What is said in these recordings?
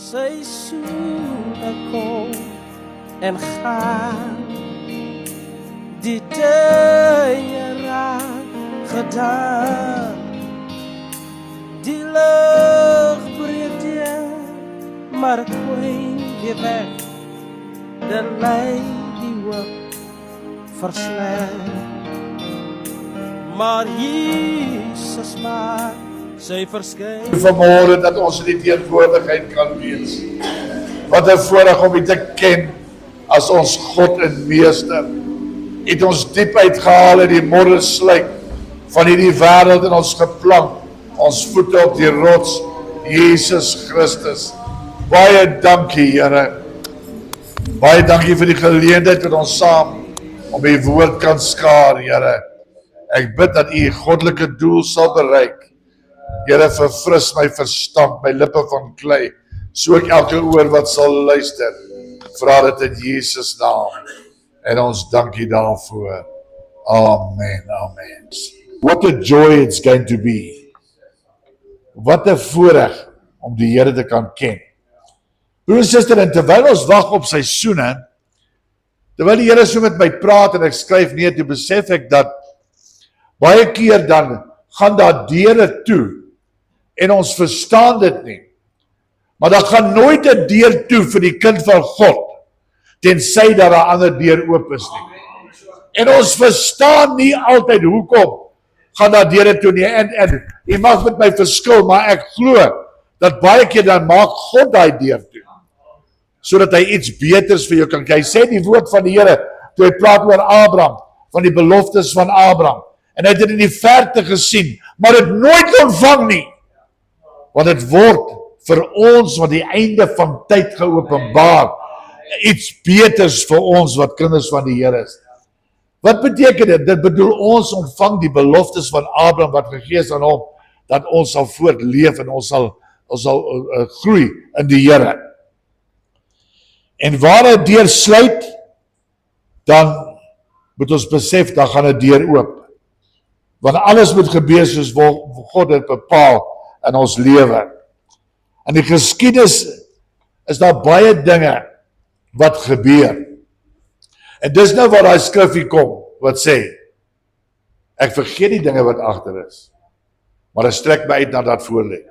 seisoene kom en gaan, die tye raak gedaan, die lucht breekt deur, maar het kwyn weer weg, de lei die hoop versleg. Maar Jesus maak sy verskyn. Vanmorgen dat ons in die teenwoordigheid kan wees. Wat 'n voorreg om U te ken as ons God en Meester. U het ons diep uitgehaal in die moddersluik van hierdie wêreld en ons geplank. Ons voete op die rots, Jesus Christus. Baie dankie, Here. Baie dankie vir die geleentheid dat ons saam om U woord kan skaar, Here. Ek bid dat U goddelike doel sal bereik. Here, verfris my verstand, my lippe van klei, so ek elke oor wat sal luister. Vra dit in Jesus naam. En ons dankie daarvoor. Amen, amen. What a joy it's going to be. Wat 'n voorreg om die Here te kan ken. Broer en suster, en terwyl ons wag op seisoene, terwyl die Here so met my praat en ek skryf neer, toe besef ek dat baie keer dan gaan daar deure toe en ons verstaan dit nie. Maar daar gaan nooit 'n deur toe vir die kind van God tensy daar 'n ander deur oop is nie. En ons verstaan nie altyd hoekom gaan daar deure toe nie. En jy mag met my verskil, maar ek glo dat baie keer dan maak God daai deur toe, sodat hy iets beters vir jou kan kry. Hy sê die woord van die Here, toe hy praat oor Abraham, van die beloftes van Abraham, en hy het dit in die verte gesien, maar het nooit ontvang nie, want het word vir ons wat die einde van tyd geopenbaar, iets beters vir ons wat kinders van die Here is. Wat beteken dit? Dit bedoel ons ontvang die beloftes van Abraham wat gegee is aan hom, dat ons sal voortleef en ons sal groei in die Here. En waar 'n deur sluit, dan moet ons besef, dan gaan 'n deur oop. Want alles moet gebeur soos God dit bepaal in ons lewe. In die geskiedenis is daar baie dinge wat gebeur. En dis nou waar daai skrifgie kom, wat sê, ek vergeet die dinge wat agter is, maar ek strek my uit na dat voor lê.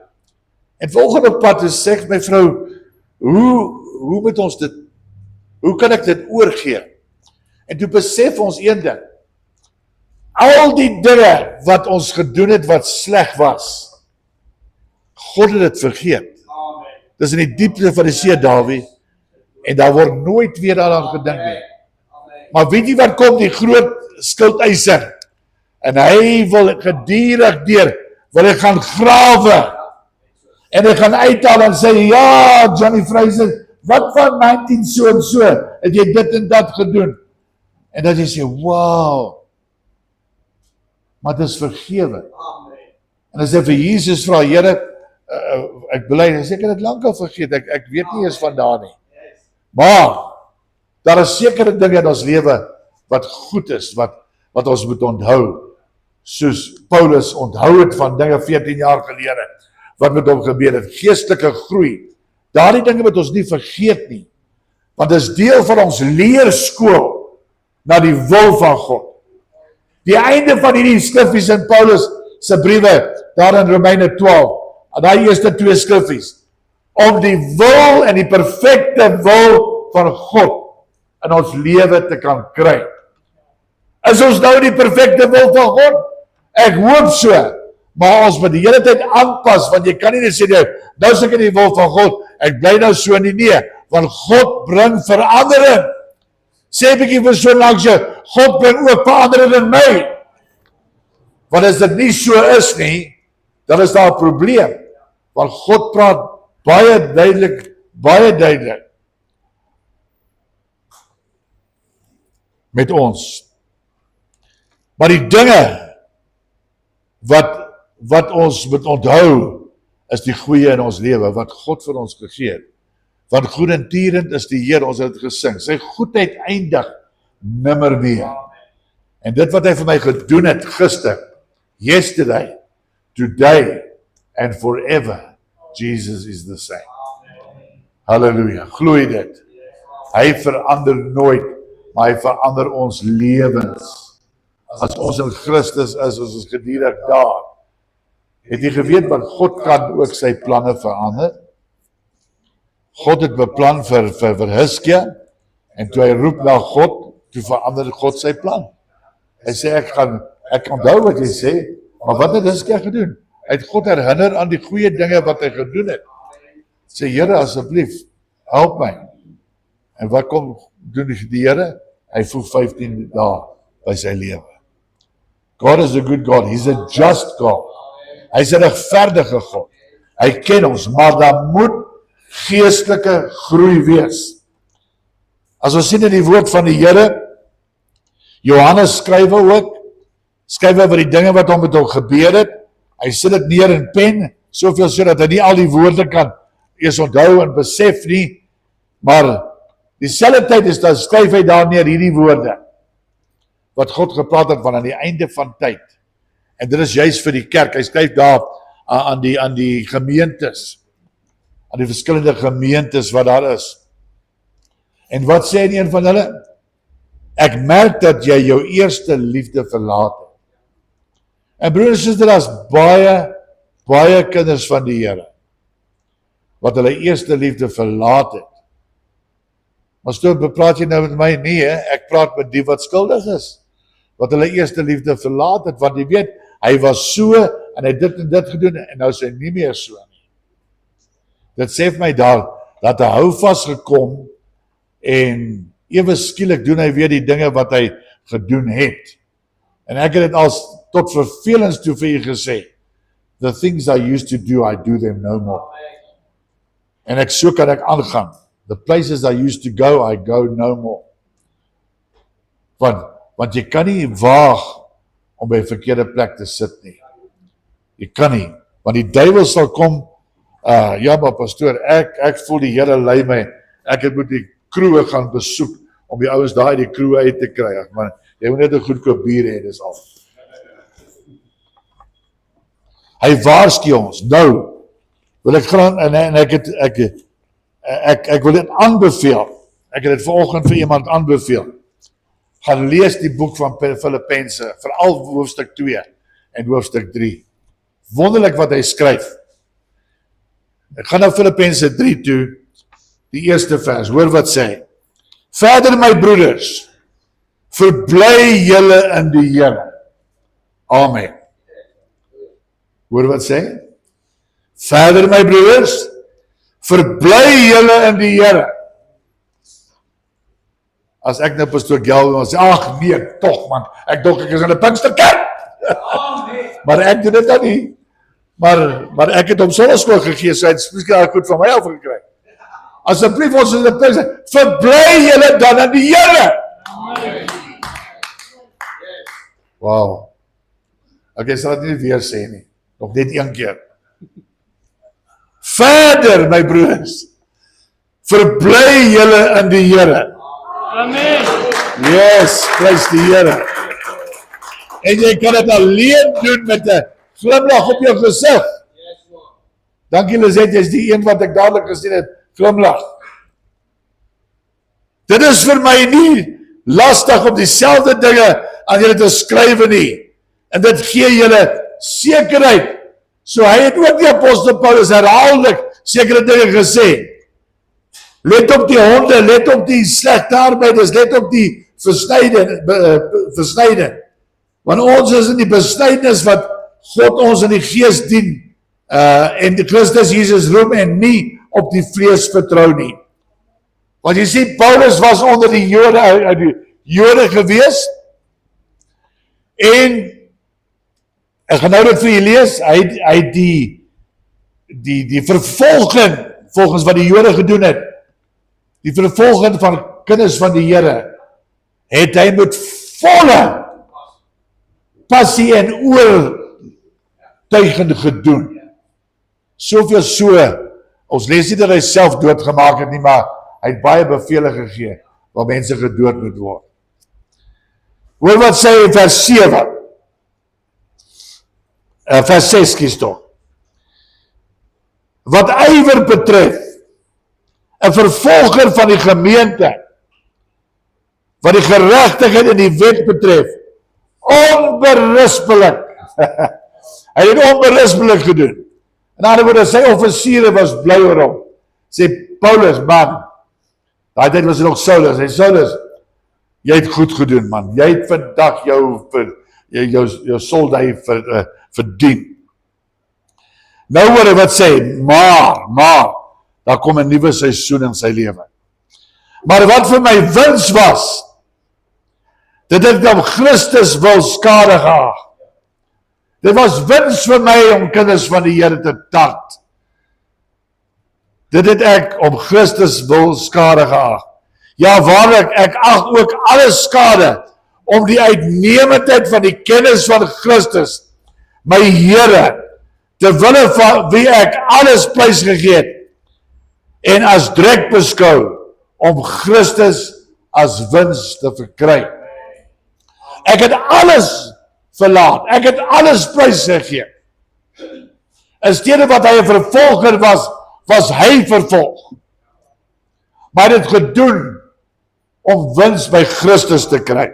En volgende pad is, sê my vrou, hoe moet ons dit, hoe kan ek dit oorgee? En toe besef ons een ding, al die dinge wat ons gedoen het wat sleg was, God het dit vergeet. Dis in die diepte van die see, Dawie, en daar word nooit weer daaraan gedink nie. Maar weet jy wat kom, die groot skuldeiser, en hy wil gedurig deur, wil hy gaan grawe, en hy gaan uithaal en sê, ja, Johnny Fraser, wat van 19 so en so, het jy dit en dat gedoen? En dat jy sê, wow, maar het is vergewe. En as jy vir Jesus vra, Here, ek bely, ek het dit lank al vergeet, ek weet nie eens vandaan nie. Maar, daar is sekere dinge in ons lewe wat goed is, wat ons moet onthou. Soos Paulus onthou het van dinge 14 jaar gelede, wat met hom gebeur het, geestelike groei. Daardie dinge moet ons nie vergeet nie, want dit is deel van ons leerskool na die wil van God. Die einde van hierdie skriffies in Paulus se briewe, daar in Romeine 12, en daai eerste 2 skriffies, om die wil en die perfekte wil van God in ons lewe te kan kry. Is ons nou die perfekte wil van God? Ek hoop so, maar ons moet die hele tyd aanpas, want jy kan nie net sê, nou is ek in die wil van God, ek bly nou so nie, want God bring verandering. Sê 'n bietjie vir so langs jou, God bring ook verandering in my. Want as dit nie so is nie, dan is daar 'n probleem. Want God praat baie duidelik met ons. Maar die dinge wat ons moet onthou, is die goeie in ons lewe, wat God vir ons gegee het. Want goedentierend is die Here, ons het dit gesing, sy goedheid eindig nimmer meer. En dit wat hy vir my gedoen het gister, yesterday, today and forever, Jesus is the same. Halleluja, gloei dit. Hy verander nooit, maar hy verander ons lewens. As ons in Christus is, ons is gedurig daar. Het jy geweet wat God kan ook sy planne verander? God het beplan vir Hizkia, en toe hy roep na God, toe verander God sy plan. Hy sê, ek onthou wat jy sê, maar wat het Hizkia gedoen? Hy het God herinner aan die goeie dinge wat hy gedoen het. Sê, Here, asseblief, help my. En wat kom doen die Here? Hy voeg 15 dae by sy lewe. God is a good God, he's a just God. Hy is 'n regverdige God. Hy ken ons, maar daar moet geestelike groei wees. As ons sien in die woord van die Here, Johannes skryf oor die dinge wat hom met hom gebeur het. Hy sit dit neer in pen, soveel sodat hy nie al die woorde kan eers onthou en besef nie, maar dieselfde tyd is dan skryf hy daar neer hierdie woorde, wat God gepraat het van aan die einde van tyd. En dit is juist vir die kerk. Hy skryf daar aan die gemeentes, aan die verskillende gemeentes wat daar is. En wat sê een van hulle? Ek merk dat jy jou eerste liefde verlaat het. En broers en susters, daar is baie kinders van die Here wat hulle eerste liefde verlaat het. Maar so praat jy nou met my? Nee, ek praat met die wat skuldig is, wat hulle eerste liefde verlaat het, want jy weet, hy was so, en hy het dit en dit gedoen, en nou is hy nie meer so nie. Dit sê vir my daar, dat hy hou vastgekom, en ewe skielik doen hy weer die dinge wat hy gedoen het. En ek het dit als tot vervelings toe vir jy gesê, the things I used to do, I do them no more. En so kan ek aangaan. The places I used to go, I go no more. Want jy kan nie waag om by 'n verkeerde plek te sit nie. Jy kan nie, want die duiwel sal kom, ja maar pastoor, ek voel die Here lei my, ek het moet die kroeg gaan besoek, om die ouens daar die kroeg uit te kry, maar jy moet net 'n goedkoop bier hê, dis al. Hy waarsku ons, nou, wil ek gaan, en ek wil dit aanbeveel, ek het dit vanoggend vir iemand aanbeveel, gaan lees die boek van Filippense, veral hoofstuk 2 en hoofstuk 3. Wonderlik wat hy skryf. Ek gaan na Filippense 3 toe, die eerste vers, hoor wat sê hy. Verder my broeders, verbly julle in die Here. Amen. Hoor wat sê hy? Verder my broeders, verbly julle in die Here. As ek nou pastoor Gel wil sê, ag nee, tog man, ek dink ek is in 'n Pinksterkerk. Maar ek doen dit dan nie. Maar ek het hom sonneskool gegee, so hy het miskien goed van my af gekry. Asseblief ons in 'n Pinkster, verbly julle dan in die Here. Wow. Ek sal dit nie weer sê nie. Nog net een keer. Verder, my broers, verbly julle in die Here. Amen. Yes, prys die Here. En jy kan dit alleen doen met 'n glimlag op jou gesig. Dankie Lizet, jy is die een wat ek dadelik gesien het, glimlag. Dit is vir my nie lastig om dieselfde dinge aan julle te skryf nie. En dit gee julle sekerheid. So hy het ook die apostel Paulus herhaaldelik sekere dinge gesê. Let op die honde, let op die slegte arbeiders, let op die versnyding. Want ons is in die besnydenis wat God ons in die gees dien, en die Christus Jesus roem en nie op die vlees vertrou nie. Want jy sê, Paulus was onder die Jode gewees, en ek gaan nou dit vir jy lees, hy die vervolging, volgens wat die Jode gedoen het, die vervolging van kinders van die Here, het hy met volle passie en oortuiging gedoen. Soveel so, ons lees nie dat hy self doodgemaak het nie, maar hy het baie bevele gegee, waar mense gedood moet word. Hoor wat sê in vers 7, vers 6 kies toch. Wat ywer betref, 'n vervolger van die gemeente, wat die geregtigheid in die wet betref, onberispelik. Hy het dit onberispelik gedoen. In ander woorde, sy offisiere was bly oor hom. Sê Paulus, man, daai tyd was hy nog Saulus, hy Saulus, jy het goed gedoen, man. Jy het vandag jou soldai verdien. Nou hoor hy wat sê, maar, daar kom 'n nuwe seisoen in sy lewe. Maar wat vir my wins was, dit het om Christus wil skade geag. Dit was wins vir my om kinders van die Here te tart. Dit het ek om Christus wil skade geag. Ja, waarlik, ek ag ook alles skade om die uitnemendheid van die kennis van Christus, my Here, te wille van wie ek alles prys gegee het, en as drek beskou, om Christus as wins te verkry. Ek het alles verlaat, ek het alles prys gegee. In steede wat hy 'n vervolger was hy vervolg. Maar dit gedoen om wins by Christus te kry.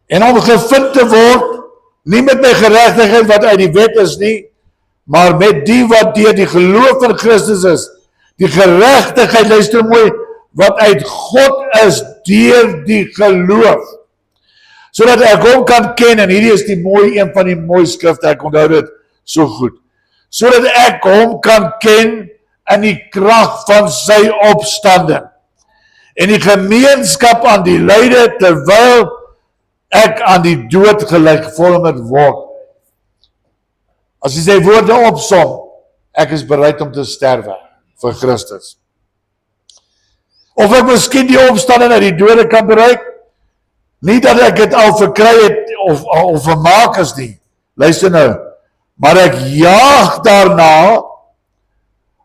En om gevind te word, nie met my geregtigheid wat uit die wet is nie, maar met die wat deur die geloof in Christus is, die geregtigheid, luister mooi, wat uit God is deur die geloof, sodat ek hom kan ken, en hierdie is een van die mooi skrifte, ek onthou dit so goed, sodat ek hom kan ken in die krag van sy opstanding, en die gemeenskap aan die lyde, terwyl ek aan die dood gelykvormig word. As hy sy woorde opsom, ek is bereid om te sterwe vir Christus. Of ek miskien die opstanding uit die dode kan bereik, nie dat ek dit al verkry het of vermaak is nie, luister nou, maar ek jaag daarna,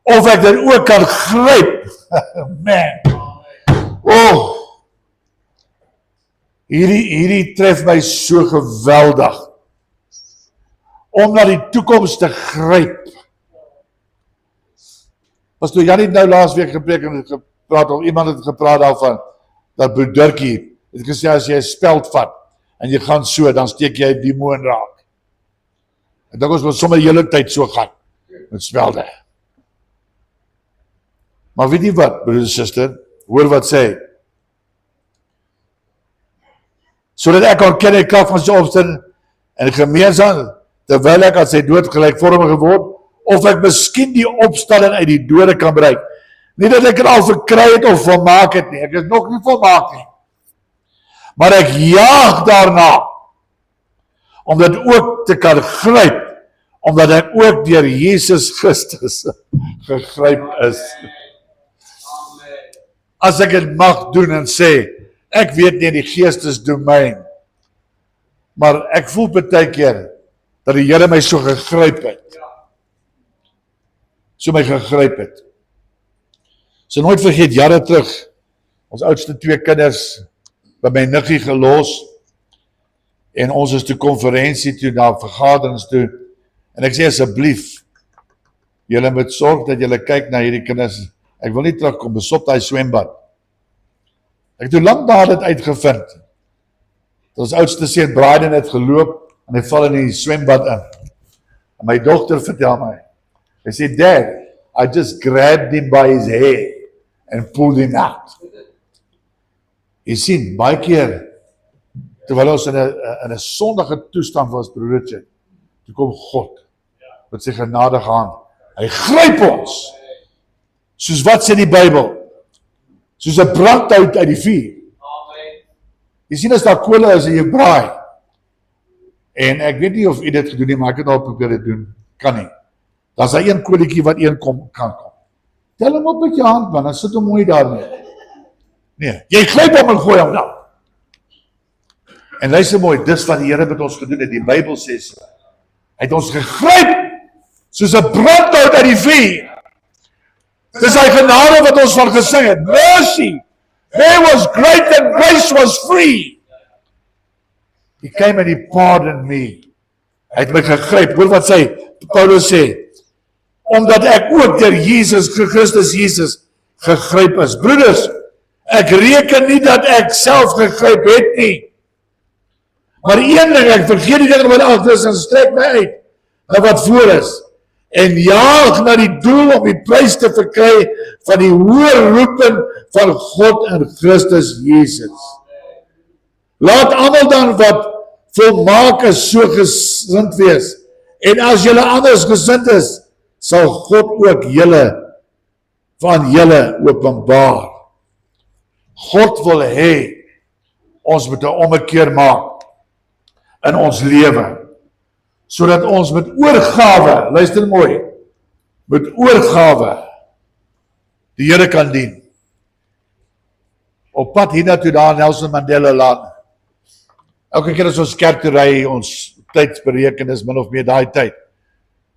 of ek dit ook kan gryp. Man, hierdie tref my so geweldig, om na die toekoms te gryp. Pastor Jan het nou laas week gepreek en gepraat, of iemand het gepraat daarvan, dat broedertjie, het gesê, as jy 'n speld vat, en jy gaan so, dan steek jy die moon raak. En dan ons moet sommer die hele tyd so gaan, met spelde. Maar weet jy wat, broeder en suster, hoor wat sê hy, sodat ek kan ken die krag van sy opstanding, en gemeenskap, terwyl ek aan sy dood gelykvormig geword, of ek miskien die opstanding uit die dode kan bereik. Nie dat ek het al verkry het of volmaak het nie, ek is nog nie volmaak nie. Maar ek jaag daarna, om dit ook te kan gryp, omdat ek ook deur Jesus Christus gegryp is. As ek dit mag doen en sê, ek weet nie die geestesdomein, maar ek voel baie keer, dat die Here my so gegryp het. So my gegryp het. So nooit vergeet, jare terug, ons oudste 2 kinders, by my niggie gelos, en ons is toe konferensie toe, na vergaderings toe, en ek sê asseblief, julle moet sorg dat julle kyk na hierdie kinders, ek wil nie terugkom, besop die swembad. Ek het toe lang daar dit uitgevind, ons oudste seun Braaiden het geloop, en hy val in die swembad in. En my dogter vertel my, hy sê, Dad, I just grabbed him by his hair, and pulled him out. Jy sien, baie keer, terwyl ons in 'n sondige toestand was, broedertjie, toe kom God, met sy genadige hand, hy gryp ons, soos wat sê die Bybel, soos 'n brandhout uit die vuur. Jy sien, as daar kole is en jy braai, en ek weet nie of jy dit gedoen nie, maar ek het al probeer dit doen, kan nie. Dan is daar een koletjie wat kan kom. Tel hom op met jou hand, man, dan sit hom mooi daarmee. Nee, jy gryp hom en gooi hom dan. En luister mooi, dis wat die Here met ons gedoen het, die Bybel sê so. Hy het ons gegryp, soos 'n brandhout uit die vuur. Dis sy genade wat ons van gesing het, mercy, there was great and grace was free. He came and he pardoned me. Hy het my gegryp, hoor wat sê, Paulus sê, omdat ek ook deur Jesus Christus Jesus gegryp is. Broeders, ek reken nie dat ek self gegryp het nie. Maar een ding, ek vergeet die dinge wat agter is en strek my uit na wat voor is. En jaag na die doel om die prys te verkry van die hoë roeping van God in Christus Jesus. Laat almal dan wat volmaak is so gesind wees. En as julle anders gesind is, sal God ook van julle openbaar. God wil hê ons moet 'n ommekeer maak in ons lewe, sodat ons met oorgawe, luister mooi, met oorgawe die Here kan dien. Op pad hiernatoe daar in Nelson Mandela Land, elke keer as ons kerk toe ry, ons tydsbereken is min of meer daai tyd,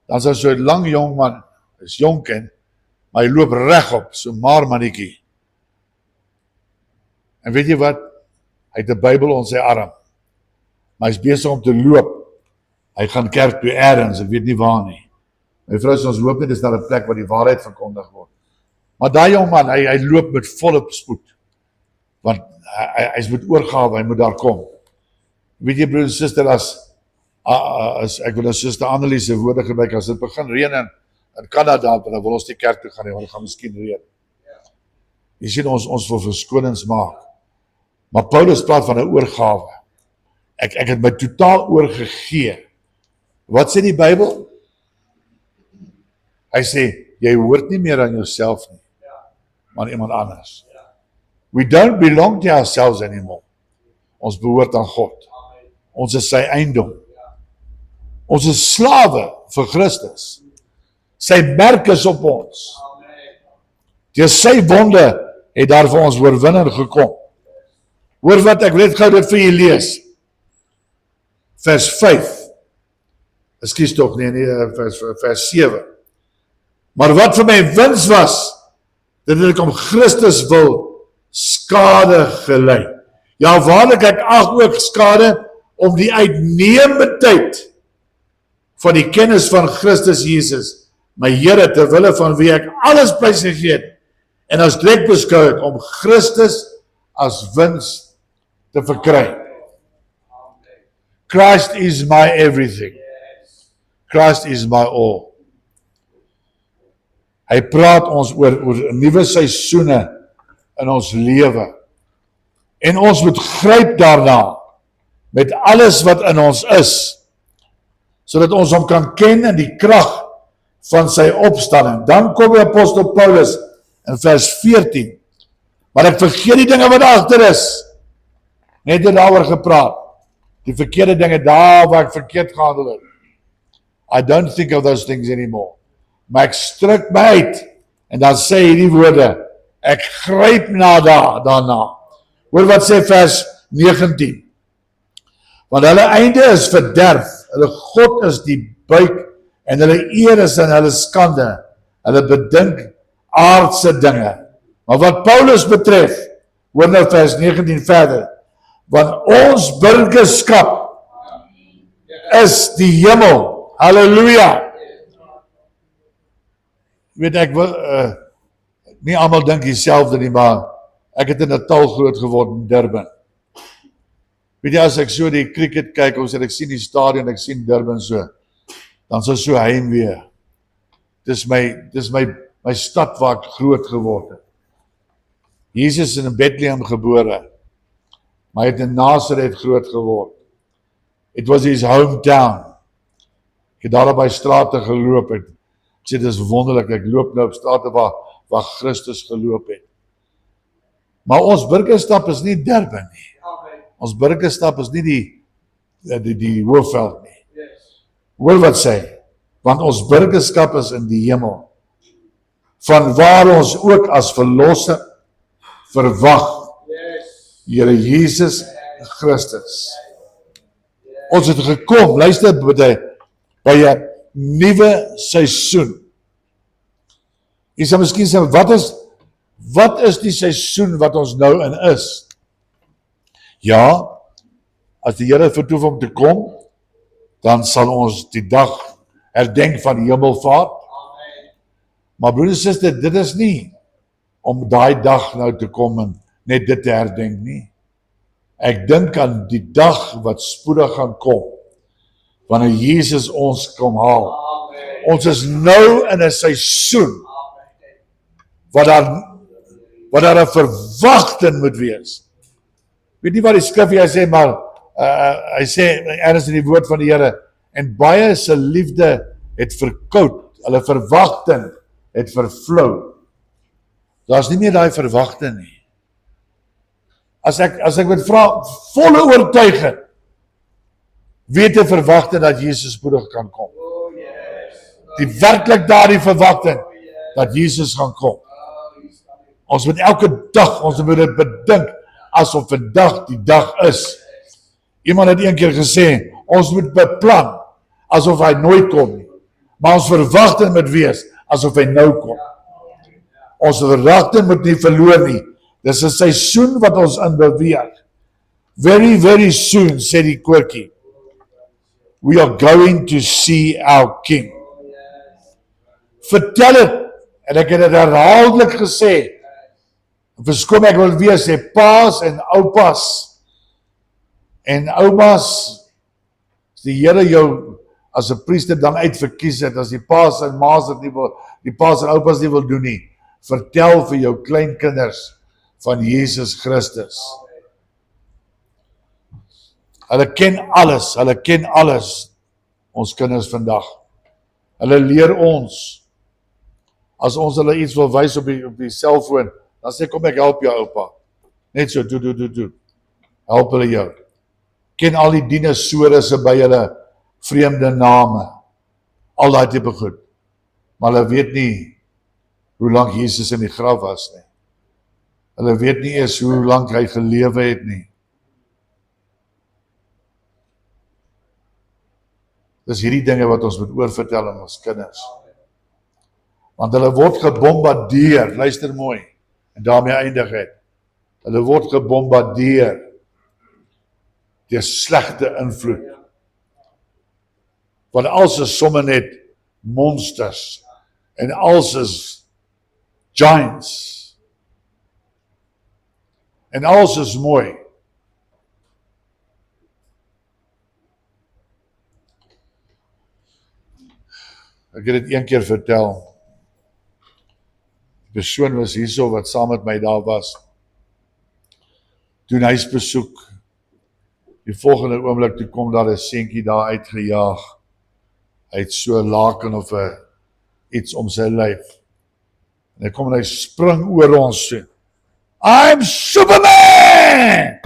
dan is so 'n lang jong man, is jonk en, maar hy loop regop, so maar mannetjie. En weet jy wat? Hy het 'n Bybel onder sy arm, maar hy's besig om te loop. Hy gaan kerk toe elders, ek weet nie waar nie. My vrou sê ons loop net, dis daar 'n plek waar die waarheid verkondig word. Maar daai jong man, hy loop met volle spoed, want hy's met oorgawe, hy moet daar kom. Weet jy broer en suster, as ek wil as suster Annelies se woorde gebruik, as dit begin reën in Kanada, dan wil ons nie kerk toe gaan nie, want dit gaan miskien reën. Jy sien ons wil verskonings maak. Maar Paulus praat van 'n oorgawe. Ek het my totaal oorgegee. Wat sê die Bybel? Hy sê, jy hoort nie meer aan jouself nie, maar aan iemand anders. We don't belong to ourselves anymore. Ons behoort aan God. Ons is sy eiendom. Ons is slawe vir Christus. Sy merk is op ons. Deur sy wonde het daar vir ons oorwinning gekom. Hoor wat ek net gou dit vir julle lees. Vers 5. Ekskuus tog, nee, vers 7. Maar wat vir my wins was, dat ek om Christus wil skade gelei. Ja, waarlik ek ag ook skade om die uitnemendheid van die kennis van Christus Jesus, my Here, ter wille van wie ek alles prys gegee het, en as direk beskou het om Christus as wins te verkry. Christ is my everything. Christ is my all. Hy praat ons oor nuwe seisoene in ons lewe. En ons moet gryp daarna met alles wat in ons is, sodat ons hom kan ken in die krag van sy opstanding. Dan kom die apostel Paulus in vers 14. Maar ek vergeet die dinge wat agter is. Net daaroor gepraat. Die verkeerde dinge daar waar ek verkeerd gehandel het. I don't think of those things anymore. Maar ek stryk my uit en dan sê hy die woorde, ek gryp daarna. Hoor wat sê vers 19. Want hulle einde is verderf, hulle God is die buik en hulle eer is in hulle skande. Hulle bedink aardse dinge. Maar wat Paulus betref, hoor nou vers 19 verder, want ons burgerskap is die hemel. Halleluja. Weet ek wil, nie almal dink dieselfde nie, maar ek het in Natal groot geword in Durban. Weet jy, as ek so die cricket kyk, of ek sien die stadion, ek sien Durban so, dan is dit so heimwee. Dis my stad waar ek groot geword het. Jesus is in Bethlehem gebore, maar hy het in Nazareth groot geword. It was his hometown. Ek het daar by strate geloop het. Ek sê, dit is wonderlik, ek loop nou op strate waar Christus geloop het. Maar ons burgerstap is nie Durban nie. Ons burgerstap is nie die Hoofveld nie. Hoor wat sê, want ons burgerskap is in die hemel, van waar ons ook as verlosser verwag, Here Jesus Christus. Ons het gekom, luister by 'n nuwe seisoen. Jy sal miskien sê, wat is die seisoen wat ons nou in is? Ja, as die Here vertoef om te kom, dan sal ons die dag herdenk van die hemelvaart. Maar broer en suster, dit is nie om daai dag nou te kom en net dit te herdenk nie. Ek dink aan die dag wat spoedig gaan kom, wanneer Jesus ons kom haal. Ons is nou in 'n seisoen wat daar 'n verwagting moet wees. Weet nie wat die skrif hier sê, maar hy sê ergens in die woord van die Here, en baie se liefde het verkoud, hulle verwagting het vervlou. Daar's nie meer daai verwagting nie. As ek moet vra, volle oortuiging, weet 'n verwagting dat Jesus spoedig kan kom. Die werklik daardie verwagting dat Jesus gaan kom. Ons moet elke dag, ons moet dit bedink asof vandag die dag is. Iemand het een keer gesê, ons moet beplan asof hy nooit kom nie. Maar ons verwagting moet wees asof hy nou kom. Ons verwagting moet nie verloor nie. Dis 'n seisoen wat ons in beweeg. Very, very soon, sê die koortjie, we are going to see our King. Vertel het, en ek het dit herhaaldelik gesê, verskoon ek wil weer sê, paas en oupas en oumas, as die Here jou as 'n priester dan uitverkies het, as die paas en maas dit nie wil, die paas en oupas nie wil doen nie, vertel vir jou kleinkinders van Jesus Christus. Hulle ken alles, ons kinders vandag. Hulle leer ons. As ons hulle iets wil wys op die selfoon, dan sê kom ek help jou oupa. Net so, doe. Help hulle jou. Ken al die dinosourusse by hulle vreemde name. Al daai tipe goed. Maar hulle weet nie hoe lank Jesus in die graf was nie. Hulle weet nie eers hoe lank hy gelewe het nie. Dis hierdie dinge wat ons moet oorvertel aan ons kinders. Want hulle word gebombardeer, luister mooi, en daarmee eindig het. Hulle word gebombardeer deur slegte invloed. Want als is sommer net monsters, en als is giants, en als is mooi. Ek het dit een keer vertel. Die persoon was hierso wat saam met my daar was. Doen huisbesoek. Die volgende oomblik toe kom daar 'n seentjie daar uitgejaag. Hy het so 'n laken of iets om sy lyf. En hy kom en hy spring oor ons so. I'm Superman!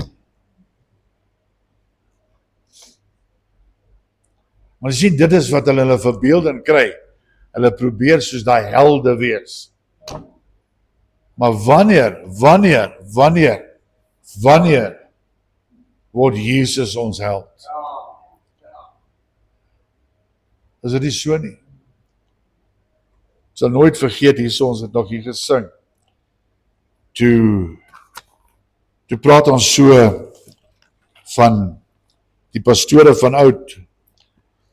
Maar jy sien, dit is wat hulle verbeelding kry. Hulle probeer soos daai helde wees. Maar wanneer word Jesus ons held? Is dit nie so nie? Ek sal nooit vergeet, ons het nog hier gesing. Toe praat ons so van die pastore van oud,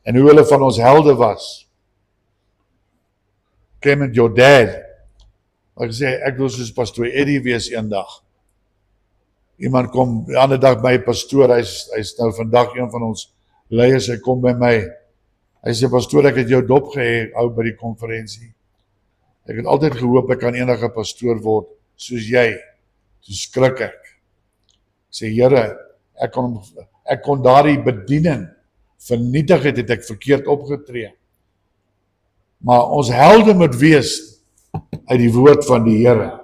en hoe hulle van ons helde was. Clement, your dad. Ek sê, ek wil soos pastoor Eddie wees eendag. Iemand kom, die ander dag by pastoor, hy's nou vandag een van ons leiers, hy kom by my. Hy sê, pastoor, ek het jou dop gehou by die konferensie. Ek het altyd gehoop, ek kan enige pastoor word, soos jy. Toe skrik ek. Ek sê, Here, ek kon daardie bediening vernietig het ek verkeerd opgetree. Maar ons helde moet wees uit die woord van die Here.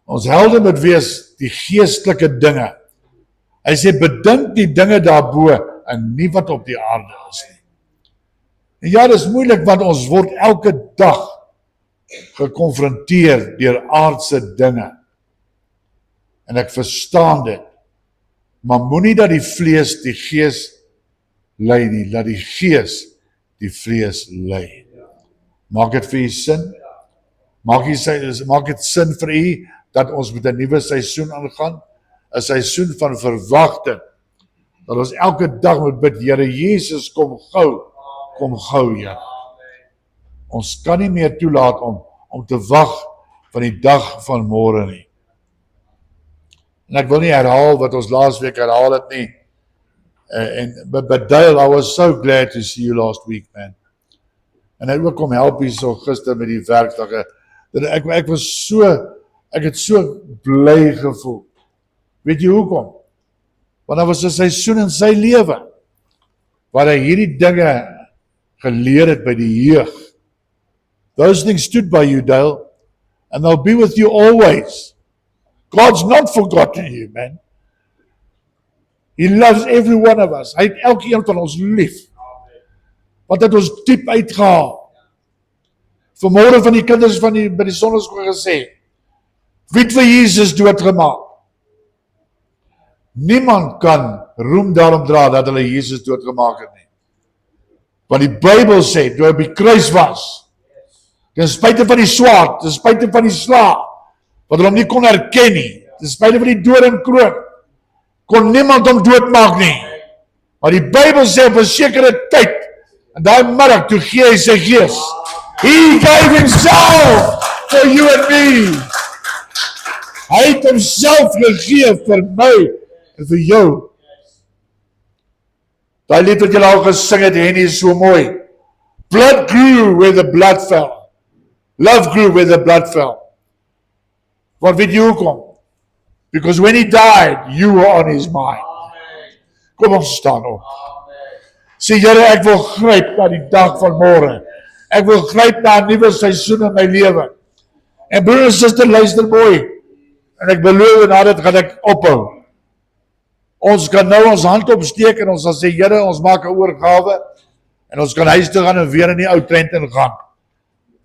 Ons helde moet wees die geestelike dinge. Hy sê, bedink die dinge daarbo en nie wat op die aarde is nie. En ja, dit is moeilik want ons word elke dag gekonfronteer deur aardse dinge. En ek verstaan dit. Maar moenie dat die vlees die gees lei nie, laat die gees die vlees lei. Maak dit vir u sin? Maak dit sin vir u dat ons met 'n nuwe seisoen aangaan? 'n Seisoen van verwagting. Dat ons elke dag moet bid, Here Jesus, kom gou, Here. Ons kan nie meer toelaat om te wag van die dag van môre nie. En ek wil nie herhaal wat ons laasweek herhaal het nie. But Dale, I was so glad to see you last week, man. En hy ook kom help hier so gister met die werkdae. Ek het so bly gevoel. Weet jy hoekom? Want daar was 'n seisoen in sy lewe waar hy hierdie dinge geleer het by die jeug. Those things stood by you, Dale, and they'll be with you always. God's not forgotten you, man. He loves every one of us. Hy het elkeen van ons lief. Wat het ons diep uitgehaal. Vanmôre van die kinders by die sonneskool gesê, wie het vir Jesus doodgemaak? Niemand kan roem daarom dra dat hulle Jesus doodgemaak het nie. Want die Bybel sê, toe hy op die kruis was, ten spyte van die swaard, ten spyte van die sla, wat hulle hom nie kon herken nie, ten spyte van die doringkroon, kon niemand hom doodmaak nie. Maar die Bybel sê op 'n sekere tyd, en daai middag toe gee hy sy gees. He gave himself for you and me. Hy het homself gegee vir my en vir jou. Daai lied wat julle al gesing het, Henny, is so mooi. Blood grew where the blood fell. Love grew where the blood fell. Want weet jy hoekom? Because when he died, you were on his mind. Kom ons staan op. Sê, Here, ek wil gryp na die dag van môre. Ek wil gryp na 'n nuwe seisoen in my lewe. En broer en suster, luister mooi. En ek beloof na dit gaan ek ophou. Ons kan nou ons hand opsteek en ons sal sê, Here, ons maak 'n oorgawe en ons kan huis toe gaan en weer in die ou trend ingaan.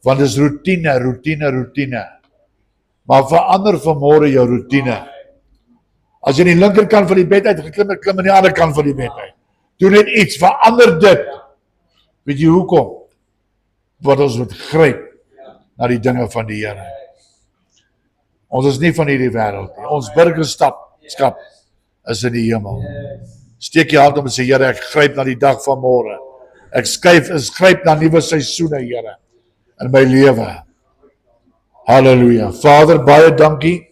Want dis routine. Maar verander vanmôre jou routine. As jy in die linkerkant van die bed uit geklim het, klim aan die ander kant van die bed uit. Doen net iets, verander dit. Weet jy hoekom? Wat ons moet gryp na die dinge van die Here. Ons is nie van hierdie wêreld nie. Ons burgerskap is in die hemel. Steek jy hand op en sê, Here, ek gryp na die dag van môre. Ek gryp na nuwe seisoene, Here, in my lewe. Halleluja. Vader, baie dankie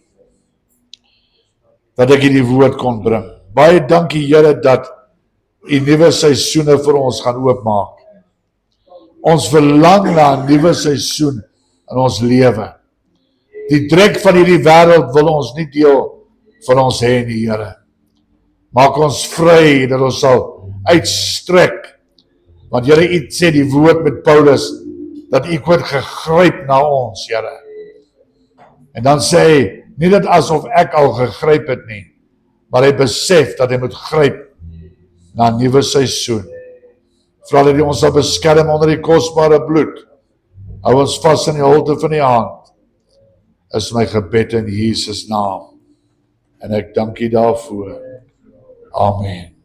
dat ek hierdie woord kon bring. Baie dankie, Here, dat U nuwe seisoene vir ons gaan oopmaak. Ons verlang na 'n nuwe seisoen in ons lewe. Die drek van hierdie wêreld wil ons nie deel van ons hê nie, Here. Maak ons vry dat ons sal uitstrek. Want Here, U sê die woord met Paulus dat U het gegryp na ons, Here. En dan sê hy, nie dat asof ek al gegryp het nie, maar hy besef dat hy moet gryp na 'n nuwe seisoen. Vra dat U ons sal beskerm onder die kosbare bloed. Hou ons vas in die holte van die hand. Is my gebed in Jesus naam. En ek dank U daarvoor. Amen.